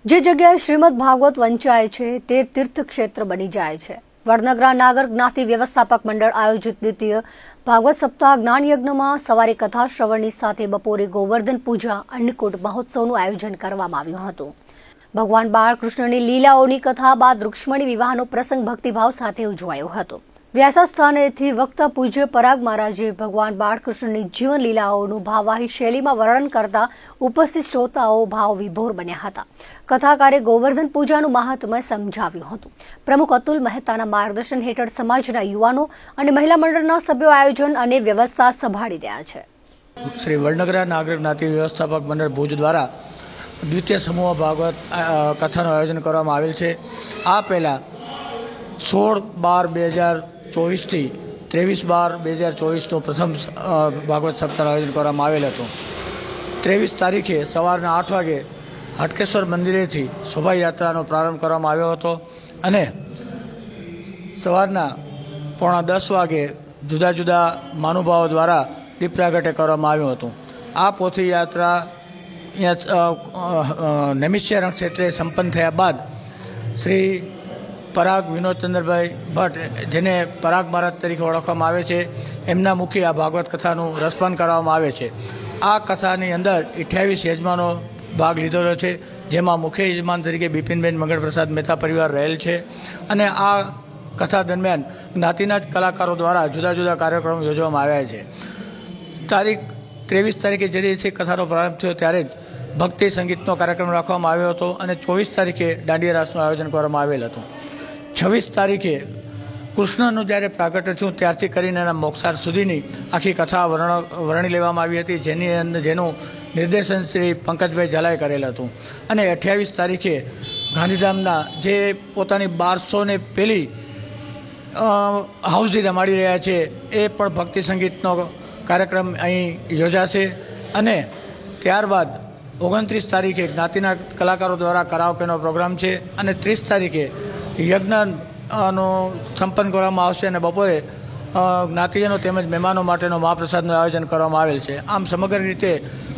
જે જગ્યાએ શ્રીમદ ભાગવત વંચાય છે તે તીર્થક્ષેત્ર બની જાય છે। વડનગરા નાગર જ્ઞાતિ વ્યવસ્થાપક મંડળ આયોજિત દ્વિતીય ભાગવત સપ્તાહ જ્ઞાન યજ્ઞમાં સવારે કથા શ્રવણની સાથે બપોરે ગોવર્ધન પૂજા અન્નકૂટ મહોત્સવનું આયોજન કરવામાં આવ્યું હતું। ભગવાન બાળકૃષ્ણની લીલાઓની કથા બાદ રૂક્ષ્મણી વિવાહનો પ્રસંગ ભક્તિભાવ સાથે ઉજવાયો હતો। વ્યાસા સ્થાનેથી વક્તા પૂજ્ય પરાગ મહારાજે ભગવાન બાળકૃષ્ણની જીવન લીલાઓનું ભાવવાહી શૈલીમાં વર્ણન કરતા ઉપસ્થિત શ્રોતાઓ ભાવ વિભોર બન્યા હતા। કથાકારે ગોવર્ધન પૂજાનું મહાત્મ્ય સમજાવ્યું હતું। પ્રમુખ અતુલ મહેતાના માર્ગદર્શન હેઠળ સમાજના યુવાનો અને મહિલા મંડળના સભ્યો આયોજન અને વ્યવસ્થા સંભાળી રહ્યા છે। શ્રી વડનગરા નાગર જ્ઞાતિ વ્યવસ્થાપક મંડળ ભુજ દ્વારા દ્વિતીય સમૂહ ભાગવત કથાનું આયોજન કરવામાં આવેલ છે। આ પહેલા 16/12/2024 થી 23/12/2024 પ્રથમ ભાગવત સપ્તાહનું આયોજન કરવામાં આવેલ હતું। 23 તારીખે સવારના 8 વાગે હટકેશ્વર મંદિરેથી શોભાયાત્રાનો પ્રારંભ કરવામાં આવ્યો હતો અને સવારના 9:45 વાગે જુદા જુદા મહાનુભાવો દ્વારા દીપ પ્રાગટ્ય કરવામાં આવ્યું હતું। આ પોથીયાત્રા નૈમિષારણ્ય ક્ષેત્રે સંપન્ન થયા બાદ શ્રી પરાગ વિનોદચંદ્રભાઈ ભટ્ટ, જેને પરાગ મહારાજ તરીકે ઓળખવામાં આવે છે, એમના મુખે આ ભાગવત કથાનું રસપાન કરવામાં આવે છે। આ કથાની અંદર 28 યજમાનો ભાગ લીધેલો છે, જેમાં મુખ્ય યજમાન તરીકે બિપિનબેન મંગળપ્રસાદ મહેતા પરિવાર રહેલ છે અને આ કથા દરમિયાન જ્ઞાતિના જ કલાકારો દ્વારા જુદા જુદા કાર્યક્રમો યોજવામાં આવ્યા છે। તારીખ 23 તારીખે જે દિવસે કથાનો પ્રારંભ થયો ત્યારે જ ભક્તિ સંગીતનો કાર્યક્રમ રાખવામાં આવ્યો હતો અને 24 તારીખે દાંડિયા રાસનું આયોજન કરવામાં આવેલ હતું। 26 તારીખે કૃષ્ણનું જ્યારે પ્રાગટ્ય થયું ત્યારથી કરીને એના મોક્ષાર્થ સુધીની આખી કથા વર્ણી લેવામાં આવી હતી, જેનું નિર્દેશન શ્રી પંકજભાઈ ઝાલાએ કરેલ હતું અને 28 તારીખે ગાંધીધામના જે પોતાની 1200ને પેલી હાઉસી રમાડી રહ્યા છે એ પણ ભક્તિ સંગીતનો કાર્યક્રમ અહીં યોજાશે અને ત્યારબાદ 29 તારીખે જ્ઞાતિના કલાકારો દ્વારા કરાઓકેનો પ્રોગ્રામ છે અને 30 તારીખે યજ્ઞનો સંપન્ન કરવામાં આવશે અને બપોરે જ્ઞાતિજનો તેમજ મહેમાનો માટેનો મહાપ્રસાદનું આયોજન કરવામાં આવેલ છે। આમ સમગ્ર રીતે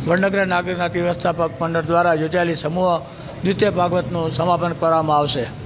વડનગરા નાગર જ્ઞાતિ વ્યવસ્થાપક મંડળ દ્વારા યોજાયેલી સમૂહ દ્વિતીય ભાગવતનું સમાપન કરવામાં આવશે।